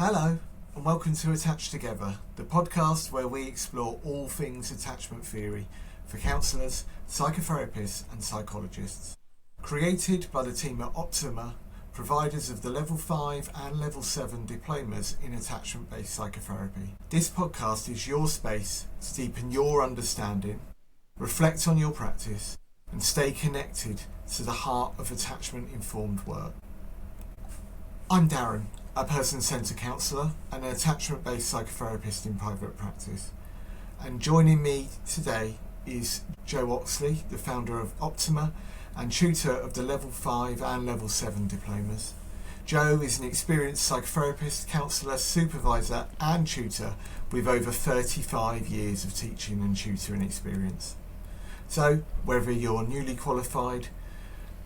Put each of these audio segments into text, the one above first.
Hello, and welcome to Attached Together, the podcast where we explore all things attachment theory for counsellors, psychotherapists and psychologists. Created by the team at Optima, providers of the Level 5 and Level 7 diplomas in attachment-based psychotherapy. This podcast is your space to deepen your understanding, reflect on your practice, and stay connected to the heart of attachment-informed work. I'm Darren, a person-centred counsellor and an attachment-based psychotherapist in private practice. And joining me today is Jo Oxley, the founder of Optima and tutor of the Level 5 and Level 7 diplomas. Jo is an experienced psychotherapist, counsellor, supervisor and tutor with over 35 years of teaching and tutoring experience. So, whether you're newly qualified,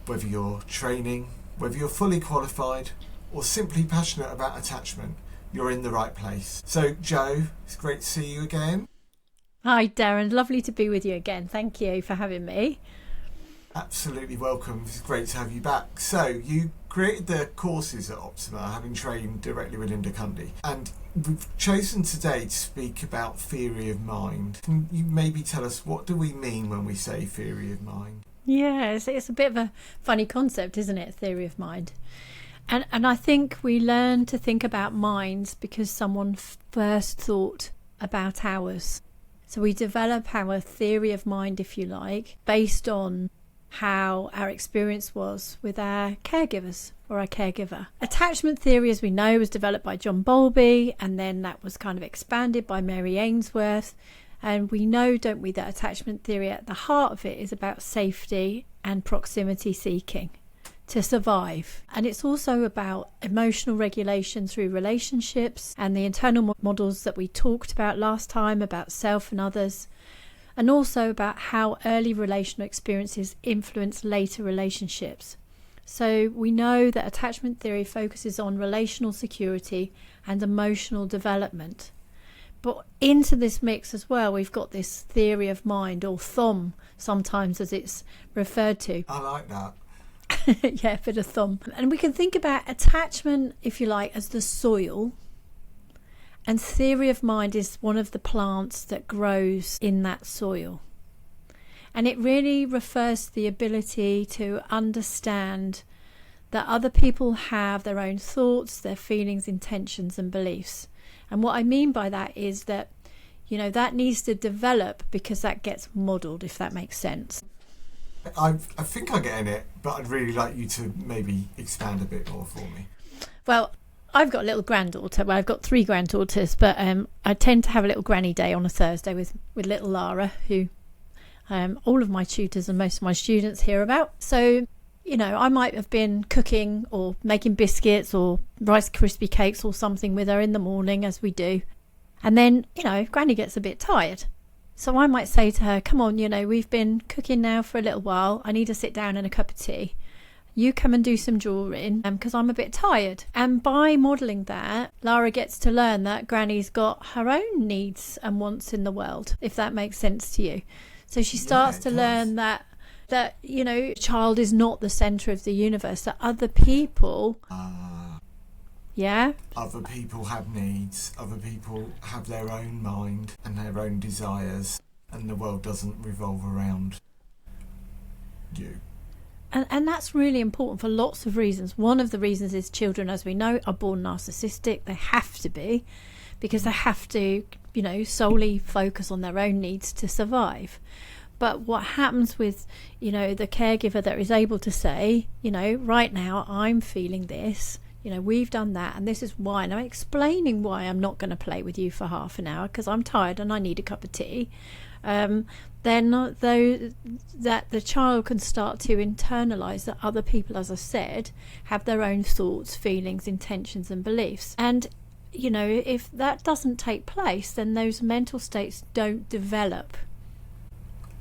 whether you're training, whether you're fully qualified, or simply passionate about attachment, you're in the right place. So, Jo, it's great to see you again. Hi, Darren. Lovely to be with you again. Thank you for having me. Absolutely welcome. It's great to have you back. So, you created the courses at Optima, having trained directly with Linda Cundy, and we've chosen today to speak about theory of mind. Can you maybe tell us, what do we mean when we say theory of mind? Yeah, it's a bit of a funny concept, isn't it? Theory of mind. And I think we learn to think about minds because someone first thought about ours. So we develop our theory of mind, if you like, based on how our experience was with our caregivers or our caregiver. Attachment theory, as we know, was developed by John Bowlby, and then that was kind of expanded by Mary Ainsworth. And we know, don't we, that attachment theory at the heart of it is about safety and proximity seeking to survive. And it's also about emotional regulation through relationships and the internal models that we talked about last time about self and others, and also about how early relational experiences influence later relationships. So we know that attachment theory focuses on relational security and emotional development. But into this mix as well, we've got this theory of mind, or THOM sometimes as it's referred to. I like that. Yeah, a bit of thumb. And we can think about attachment, if you like, as the soil. And theory of mind is one of the plants that grows in that soil. And it really refers to the ability to understand that other people have their own thoughts, their feelings, intentions and beliefs. And what I mean by that is that, you know, that needs to develop because that gets modelled, if that makes sense. I think I get in it, but I'd really like you to maybe expand a bit more for me. Well, I've got a little granddaughter. Well, I've got 3 granddaughters, but I tend to have a little granny day on a Thursday with little Lara, who all of my tutors and most of my students hear about. So, you know, I might have been cooking or making biscuits or Rice Krispie cakes or something with her in the morning, as we do. And then, you know, Granny gets a bit tired. So I might say to her, come on, you know, we've been cooking now for a little while. I need to sit down and a cup of tea. You come and do some drawing because I'm a bit tired. And by modelling that, Lara gets to learn that Granny's got her own needs and wants in the world, if that makes sense to you. So she starts to learn that, you know, child is not the centre of the universe, that other people... Yeah. Other people have needs, other people have their own mind and their own desires, and the world doesn't revolve around you. And that's really important for lots of reasons. One of the reasons is children, as we know, are born narcissistic. They have to be, because they have to, you know, solely focus on their own needs to survive. But what happens with, you know, the caregiver that is able to say, you know, right now I'm feeling this, you know, we've done that and this is why, and I'm explaining why I'm not going to play with you for half an hour because I'm tired and I need a cup of tea, then though that the child can start to internalise that other people, as I said, have their own thoughts, feelings, intentions and beliefs. And, you know, if that doesn't take place, then those mental states don't develop.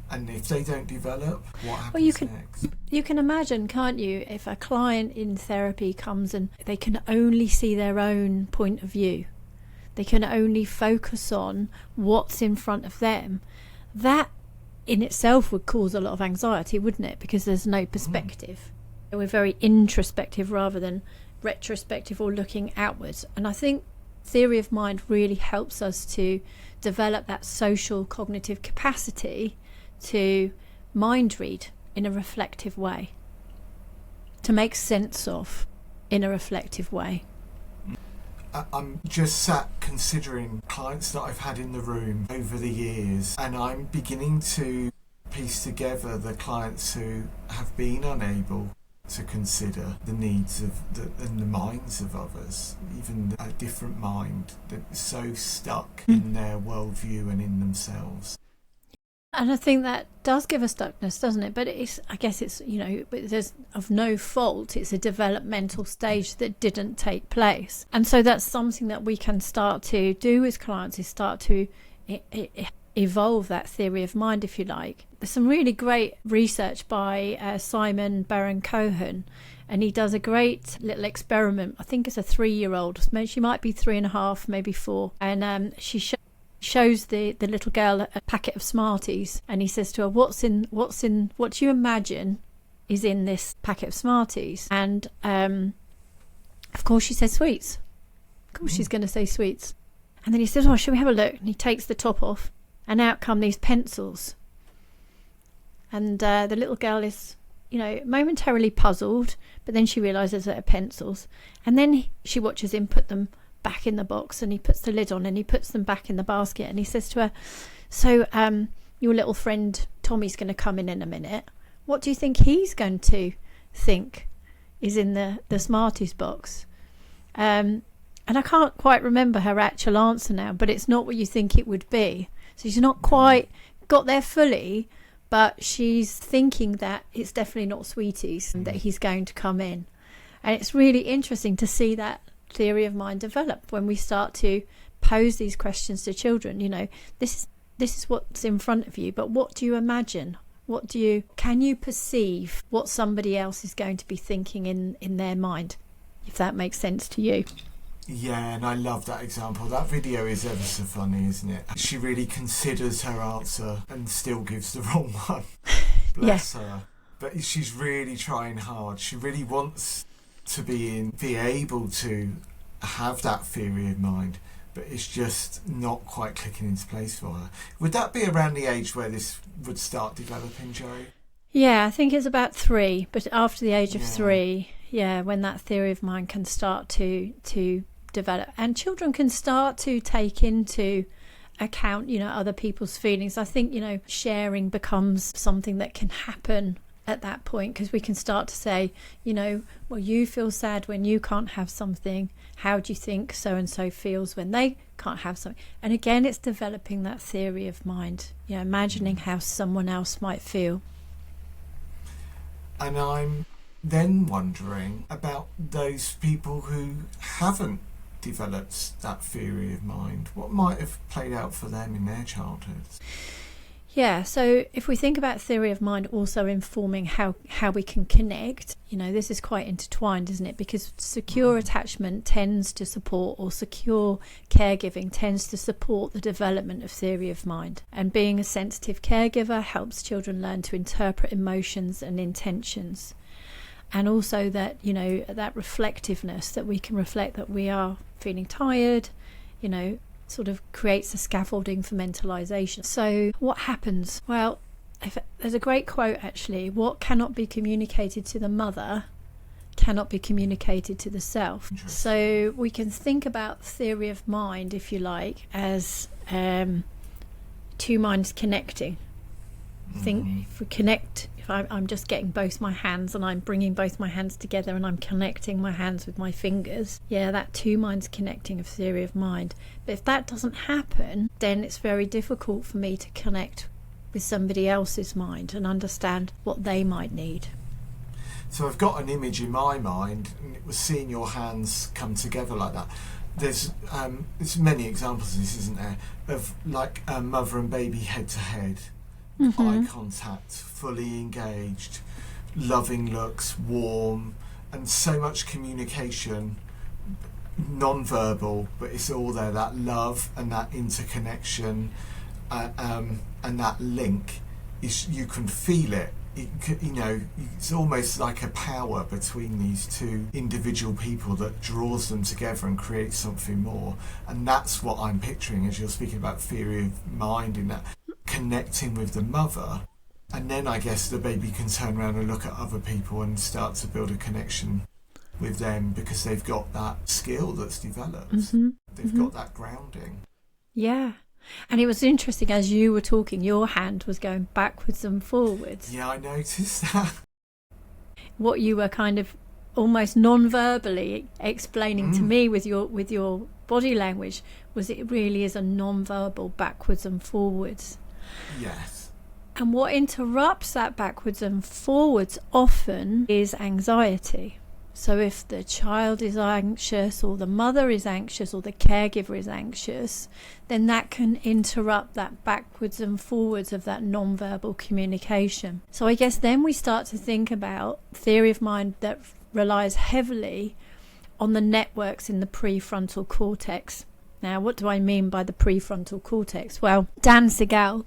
And if they don't develop, what happens next? You can imagine, can't you, if a client in therapy comes and they can only see their own point of view. They can only focus on what's in front of them. That in itself would cause a lot of anxiety, wouldn't it? Because there's no perspective. We're very introspective rather than retrospective or looking outwards. And I think Theory of mind really helps us to develop that social cognitive capacity to mind read in a reflective way, to make sense of in a reflective way. I'm just sat considering clients that I've had in the room over the years, and I'm beginning to piece together the clients who have been unable to consider the needs of and the minds of others, even a different mind that's so stuck in their worldview and in themselves. And I think that does give a stuckness, doesn't it? But I guess it's, there's of no fault. It's a developmental stage that didn't take place. And so that's something that we can start to do with clients, is start to evolve that theory of mind, if you like. There's some really great research by Simon Baron-Cohen, and he does a great little experiment. I think it's a 3-year-old. She might be 3.5, maybe 4. And she shows the little girl a packet of Smarties, and he says to her, what do you imagine is in this packet of Smarties? And of course she says sweets. Of course she's going to say sweets. And then he says, shall we have a look? And he takes the top off, and out come these pencils. And the little girl is, momentarily puzzled, but then she realises that they're pencils. And then she watches him put them back in the box, and he puts the lid on and he puts them back in the basket, and he says to her, so your little friend Tommy's going to come in a minute. What do you think he's going to think is in the Smarties box? And I can't quite remember her actual answer now, but it's not what you think it would be. So she's not quite got there fully, but she's thinking that it's definitely not Sweeties and that he's going to come in. And it's really interesting to see that theory of mind develop when we start to pose these questions to children. This is what's in front of you, but what do you imagine? Can you perceive what somebody else is going to be thinking in their mind, if that makes sense to you? Yeah, and I love that example. That video is ever so funny, isn't it? She really considers her answer and still gives the wrong one. Bless her. But she's really trying hard. She really wants to be able to have that theory of mind, but it's just not quite clicking into place for her. Would that be around the age where this would start developing, Jo? Yeah, I think it's about 3, but after the age of 3, when that theory of mind can start to develop, and children can start to take into account, other people's feelings. I think, sharing becomes something that can happen at that point, because we can start to say, well, you feel sad when you can't have something. How do you think so and so feels when they can't have something? And again, it's developing that theory of mind, imagining how someone else might feel. And I'm then wondering about those people who haven't developed that theory of mind. What might have played out for them in their childhoods? Yeah, so if we think about theory of mind also informing how we can connect, this is quite intertwined, isn't it? Because secure attachment tends to support, or secure caregiving tends to support the development of theory of mind. And being a sensitive caregiver helps children learn to interpret emotions and intentions. And also that, that reflectiveness, that we can reflect that we are feeling tired, sort of creates a scaffolding for mentalisation. So what happens? Well, there's a great quote actually: what cannot be communicated to the mother cannot be communicated to the self. So we can think about theory of mind, if you like, as 2 minds connecting. Think if we connect, if I'm just getting both my hands and I'm bringing both my hands together and I'm connecting my hands with my fingers, that 2 minds connecting of theory of mind. But if that doesn't happen, then it's very difficult for me to connect with somebody else's mind and understand what they might need. So I've got an image in my mind, and it was seeing your hands come together like that. There's many examples of this, isn't there, of like a mother and baby head to head. Eye contact, fully engaged, loving looks, warm, and so much communication, non-verbal, but it's all there, that love and that interconnection, and that link, you can feel it it's almost like a power between these two individual people that draws them together and creates something more. And that's what I'm picturing as you're speaking about theory of mind, in that connecting with the mother. And then I guess the baby can turn around and look at other people and start to build a connection with them because they've got that skill that's developed. They've got that grounding. Yeah. And it was interesting, as you were talking, your hand was going backwards and forwards. Yeah, I noticed that. What you were kind of almost non-verbally explaining to me with your body language was it really is a non-verbal backwards and forwards. Yes. And what interrupts that backwards and forwards often is anxiety. So if the child is anxious, or the mother is anxious, or the caregiver is anxious, then that can interrupt that backwards and forwards of that non-verbal communication. So I guess then we start to think about theory of mind that relies heavily on the networks in the prefrontal cortex. Now, what do I mean by the prefrontal cortex? Well, Dan Siegel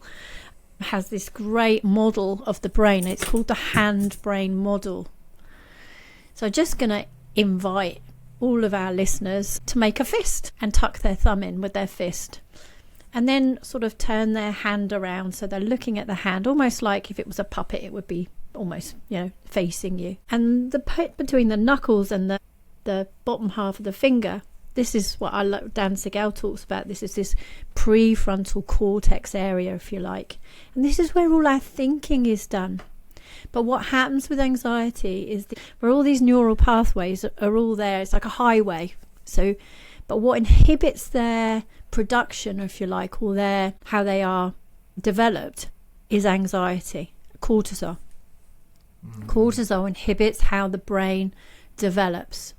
has this great model of the brain. It's called the hand-brain model. So I'm just going to invite all of our listeners to make a fist and tuck their thumb in with their fist. And then sort of turn their hand around so they're looking at the hand, almost like if it was a puppet, it would be almost, facing you. And the bit between the knuckles and the bottom half of the finger, this is what Dan Siegel talks about. This is this prefrontal cortex area, if you like. And this is where all our thinking is done. But what happens with anxiety is where all these neural pathways are all there. It's like a highway. But what inhibits their production, if you like, or how they are developed, is anxiety, cortisol. Cortisol inhibits how the brain develops.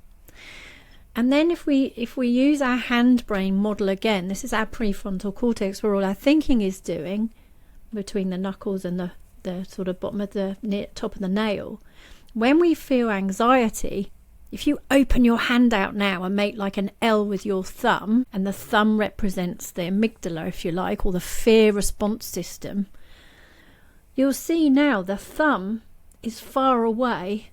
And then if we use our hand-brain model again, this is our prefrontal cortex where all our thinking is doing, between the knuckles and the sort of bottom of the top of the nail. When we feel anxiety, if you open your hand out now and make like an L with your thumb, and the thumb represents the amygdala, if you like, or the fear response system, you'll see now the thumb is far away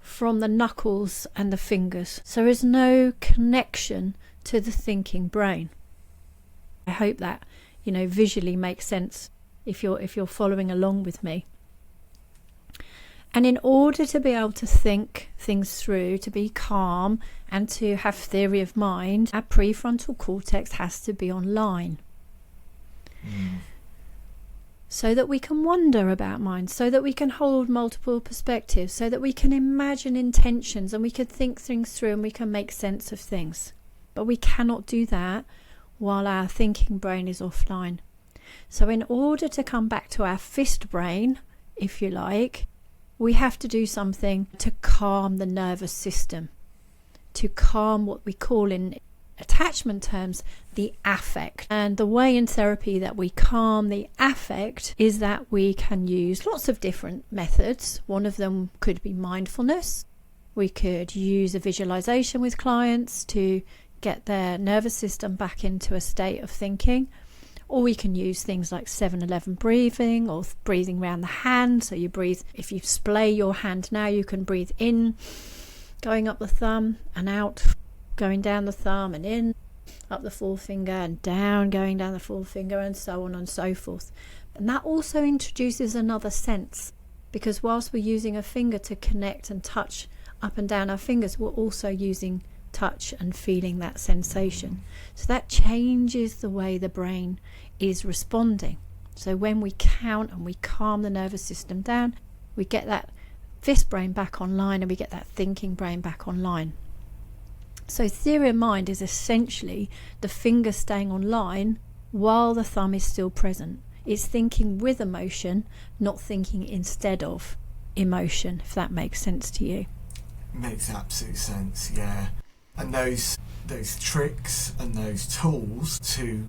from the knuckles and the fingers. So there is no connection to the thinking brain. I hope that, visually makes sense if you're following along with me. And in order to be able to think things through, to be calm and to have theory of mind, our prefrontal cortex has to be online. So that we can wonder about mind, so that we can hold multiple perspectives, so that we can imagine intentions and we can think things through and we can make sense of things. But we cannot do that while our thinking brain is offline. So in order to come back to our fist brain, if you like, we have to do something to calm the nervous system, to calm what we call in attachment terms the affect. And the way in therapy that we calm the affect is that we can use lots of different methods. One of them could be mindfulness. We could use a visualization with clients to get their nervous system back into a state of thinking. Or we can use things like 7-11 breathing, or breathing around the hand. So you breathe, if you splay your hand now, you can breathe in, going up the thumb, and out, going down the thumb, and in, up the forefinger, and down, going down the forefinger, and so on and so forth. And that also introduces another sense, because whilst we're using a finger to connect and touch up and down our fingers, we're also using touch and feeling that sensation. So that changes the way the brain is responding. So when we count and we calm the nervous system down, we get that fist brain back online and we get that thinking brain back online. So theory of mind is essentially the finger staying online while the thumb is still present. It's thinking with emotion, not thinking instead of emotion, if that makes sense to you. Makes absolute sense, yeah. And those tricks and those tools to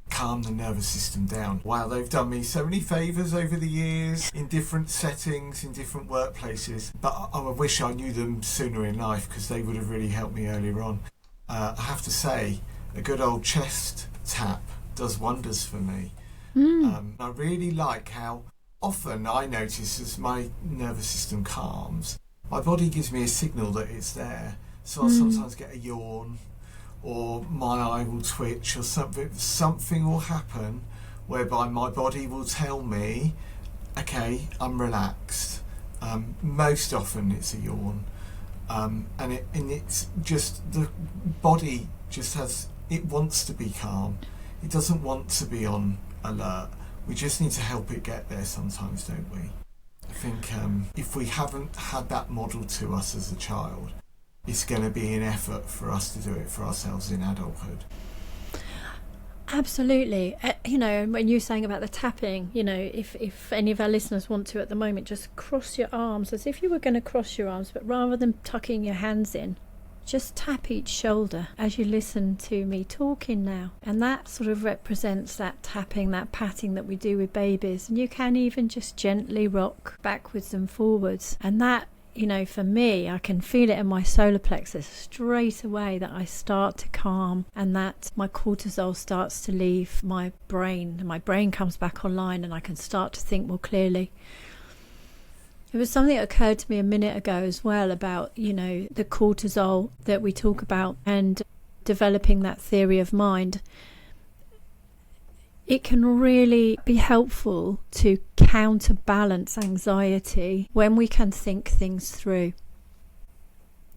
calm the nervous system down, wow, they've done me so many favours over the years in different settings, in different workplaces. But I wish I knew them sooner in life, because they would have really helped me earlier on. I have to say, a good old chest tap does wonders for me. I really like how often I notice as my nervous system calms, my body gives me a signal that it's there. So I'll sometimes get a yawn, or my eye will twitch, or something will happen whereby my body will tell me, okay, I'm relaxed. Most often it's a yawn, and it's just the body just it wants to be calm. It doesn't want to be on alert. We just need to help it get there sometimes, don't we? I think if we haven't had that model to us as a child, it's going to be an effort for us to do it for ourselves in adulthood. Absolutely. When you're saying about the tapping, if any of our listeners want to at the moment, just cross your arms as if you were going to cross your arms, but rather than tucking your hands in, just tap each shoulder as you listen to me talking now. And that sort of represents that tapping, that patting that we do with babies. And you can even just gently rock backwards and forwards. And that, for me, I can feel it in my solar plexus straight away, that I start to calm and that my cortisol starts to leave my brain. And my brain comes back online and I can start to think more clearly. It was something that occurred to me a minute ago as well about, the cortisol that we talk about and developing that theory of mind. It can really be helpful to counterbalance anxiety when we can think things through.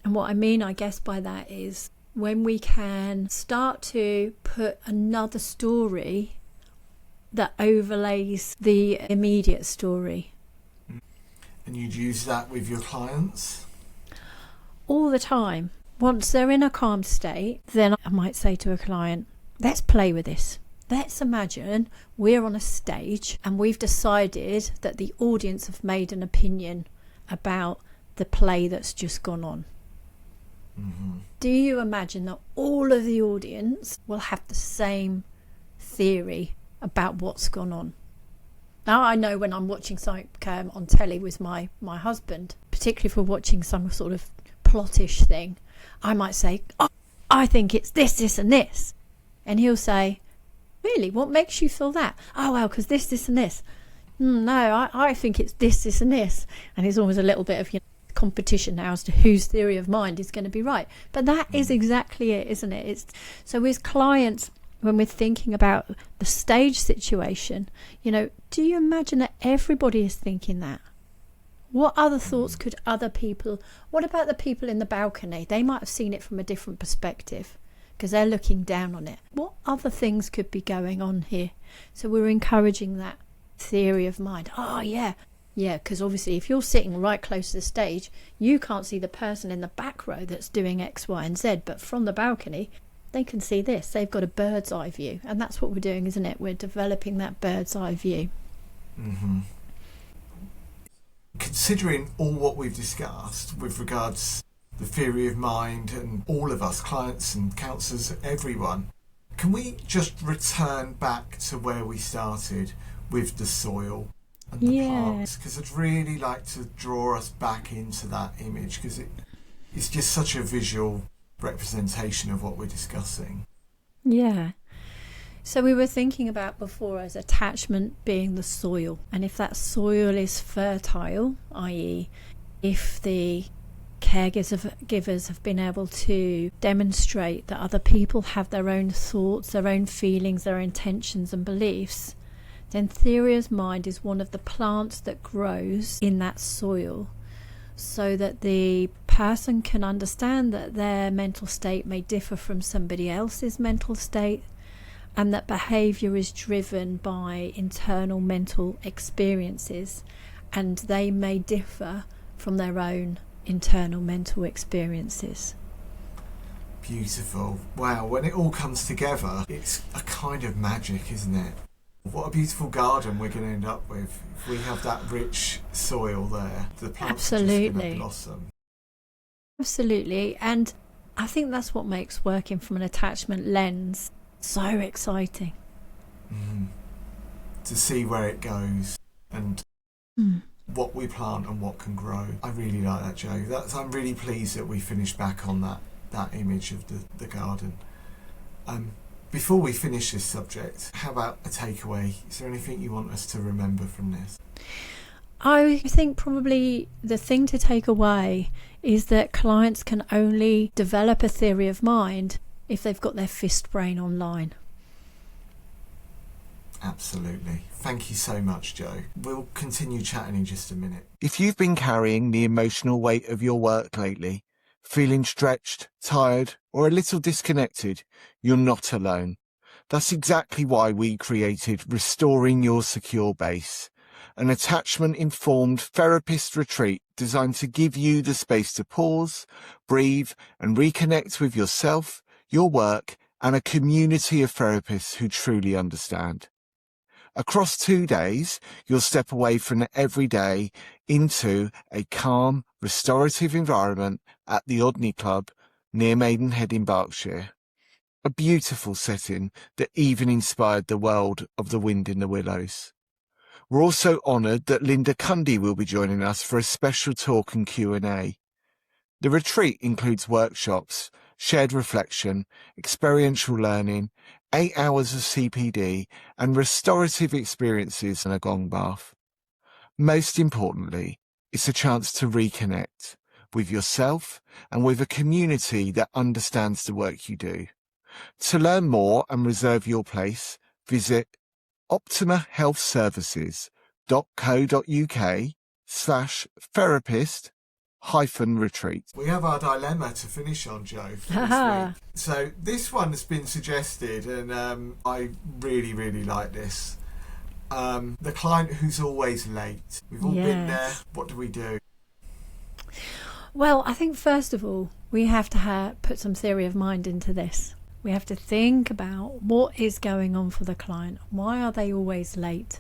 And what I mean, I guess, by that is when we can start to put another story that overlays the immediate story. And you'd use that with your clients? All the time. Once they're in a calm state, then I might say to a client, let's play with this. Let's imagine we're on a stage and we've decided that the audience have made an opinion about the play that's just gone on. Mm-hmm. Do you imagine that all of the audience will have the same theory about what's gone on? Now, I know when I'm watching something on telly with my husband, particularly if we're watching some sort of plottish thing, I might say, oh, I think it's this and this. And he'll say, really? What makes you feel that? Oh, well, because this and this. No, I think it's this and this. And it's always a little bit of competition now as to whose theory of mind is going to be right. But that is exactly it, isn't it? So with clients, when we're thinking about the stage situation, do you imagine that everybody is thinking that? What other thoughts could other people... What about the people in the balcony? They might have seen it from a different perspective because they're looking down on it. What other things could be going on here? So we're encouraging that theory of mind. Oh, yeah. Yeah, because obviously if you're sitting right close to the stage, you can't see the person in the back row that's doing X, Y, and Z. But from the balcony, they can see this. They've got a bird's eye view. And that's what we're doing, isn't it? We're developing that bird's eye view. Mm-hmm. Considering all what we've discussed with regards the theory of mind and all of us, clients and counsellors, everyone, can we just return back to where we started with the soil and the plants? Because I'd really like to draw us back into that image because it's just such a visual representation of what we're discussing. Yeah. So we were thinking about before as attachment being the soil, and if that soil is fertile, i.e. if the caregivers have been able to demonstrate that other people have their own thoughts, their own feelings, their intentions and beliefs, then theory of mind is one of the plants that grows in that soil, so that the person can understand that their mental state may differ from somebody else's mental state, and that behaviour is driven by internal mental experiences, and they may differ from their own internal mental experiences. Beautiful. Wow, when it all comes together, it's a kind of magic, isn't it? What a beautiful garden we're going to end up with if we have that rich soil there. The plants are just going to blossom. Absolutely. And I think that's what makes working from an attachment lens so exciting. To see where it goes and what we plant and what can grow. I really like that, Jo. I'm really pleased that we finished back on that image of the garden. Before we finish this subject, how about a takeaway? Is there anything you want us to remember from this? I think probably the thing to take away is that clients can only develop a theory of mind if they've got their fist brain online. Absolutely. Thank you so much, Jo. We'll continue chatting in just a minute. If you've been carrying the emotional weight of your work lately, feeling stretched, tired, or a little disconnected, you're not alone. That's exactly why we created Restoring Your Secure Base, an attachment-informed therapist retreat designed to give you the space to pause, breathe, and reconnect with yourself, your work, and a community of therapists who truly understand. Across 2 days, you'll step away from the everyday into a calm, restorative environment at the Odney Club near Maidenhead in Berkshire. A beautiful setting that even inspired the world of The Wind in the Willows. We're also honoured that Linda Cundy will be joining us for a special talk and Q&A. The retreat includes workshops, shared reflection, experiential learning, 8 hours of CPD, and restorative experiences in a gong bath. Most importantly, it's a chance to reconnect with yourself and with a community that understands the work you do. To learn more and reserve your place, visit optimahealthservices.co.uk/therapist-retreat. We have our dilemma to finish on, Jo, for this week. So this one's been suggested, and I really, really like this. The client who's always late. We've all been there. What do we do? Well, I think first of all, we have to put some theory of mind into this. We have to think about what is going on for the client. Why are they always late?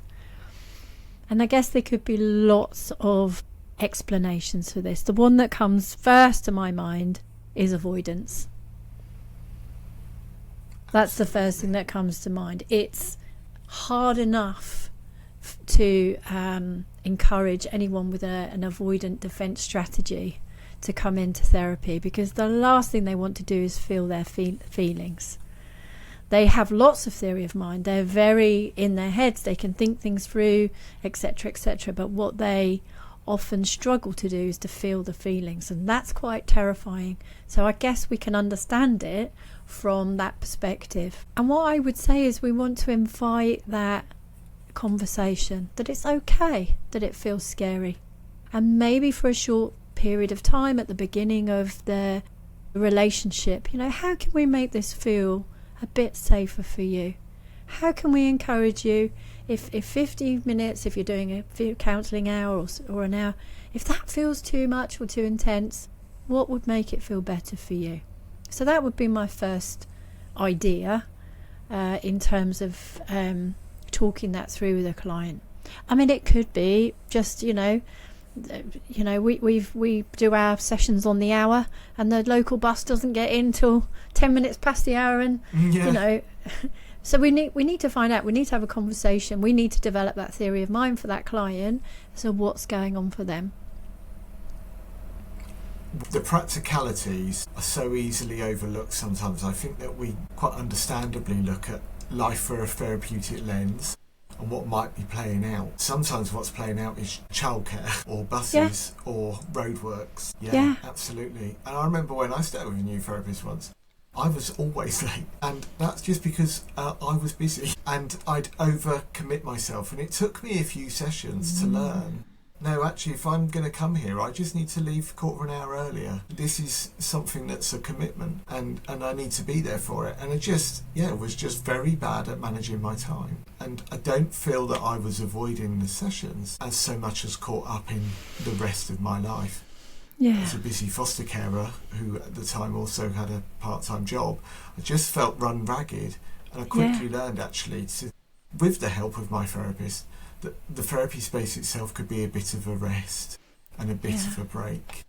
And I guess there could be lots of explanations for this. The one that comes first to my mind is avoidance. That's the first thing that comes to mind. It's hard enough to encourage anyone with an avoidant defense strategy to come into therapy, because the last thing they want to do is feel their feelings. They have lots of theory of mind. They're very in their heads. They can think things through, etc., etc. But what they often struggle to do is to feel the feelings, and that's quite terrifying. So I guess we can understand it from that perspective. And what I would say is we want to invite that conversation, that it's okay that it feels scary, and maybe for a short period of time at the beginning of the relationship, how can we make this feel a bit safer for you? How can we encourage you, if 50 minutes, if you're doing a counselling hour or an hour, if that feels too much or too intense, what would make it feel better for you? So that would be my first idea in terms of talking that through with a client. I mean, it could be just, we do our sessions on the hour, and the local bus doesn't get in till 10 minutes past the hour, and so we need to find out. We need to have a conversation. We need to develop that theory of mind for that client. So what's going on for them? The practicalities are so easily overlooked sometimes. I think that we quite understandably look at life through a therapeutic lens and what might be playing out. Sometimes what's playing out is childcare or buses or roadworks. Yeah, absolutely. And I remember when I started with a new therapist once, I was always late, and that's just because I was busy and I'd overcommit myself, and it took me a few sessions to learn. No, actually, if I'm going to come here, I just need to leave a quarter of an hour earlier. This is something that's a commitment, and I need to be there for it. And it was just very bad at managing my time. And I don't feel that I was avoiding the sessions as so much as caught up in the rest of my life. Yeah. As a busy foster carer who at the time also had a part-time job, I just felt run ragged, and I quickly learned actually with the help of my therapist, that the therapy space itself could be a bit of a rest and a bit of a break.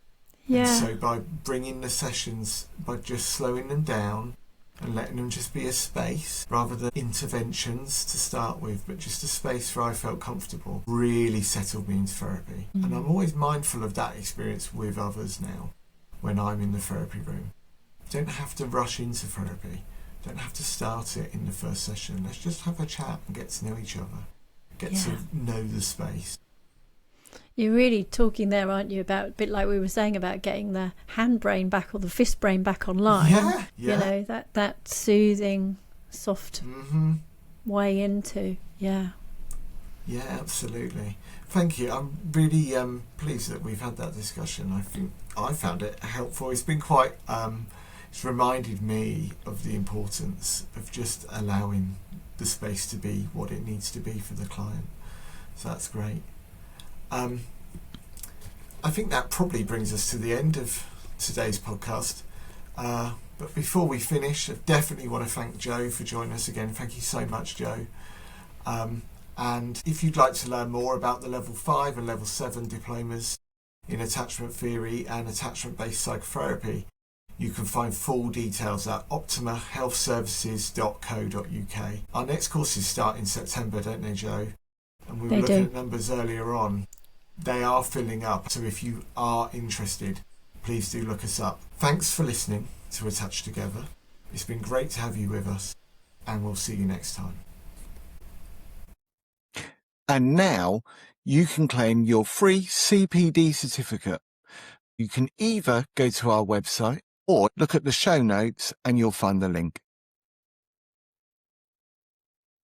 And so by bringing the sessions, by just slowing them down and letting them just be a space rather than interventions to start with, but just a space where I felt comfortable, really settled me into therapy. And I'm always mindful of that experience with others now when I'm in the therapy room. You don't have to rush into therapy. Don't have to start it in the first session. Let's just have a chat and get to know each other. Get to know the space. You're really talking there, aren't you, about a bit like we were saying about getting the hand brain back or the fist brain back online. Yeah. You know, that soothing, soft way into, Yeah, absolutely. Thank you. I'm really pleased that we've had that discussion. I think I found it helpful. It's been quite... it's reminded me of the importance of just allowing the space to be what it needs to be for the client. So that's great. I think that probably brings us to the end of today's podcast. But before we finish, I definitely want to thank Jo for joining us again. Thank you so much, Jo. And if you'd like to learn more about the Level 5 and Level 7 diplomas in attachment theory and attachment-based psychotherapy, you can find full details at optimahealthservices.co.uk. Our next courses start in September, don't they, Jo? And we were looking at numbers earlier on. They are filling up, so if you are interested, please do look us up. Thanks for listening to Attached Together. It's been great to have you with us, and we'll see you next time. And now you can claim your free CPD certificate. You can either go to our website or look at the show notes and you'll find the link.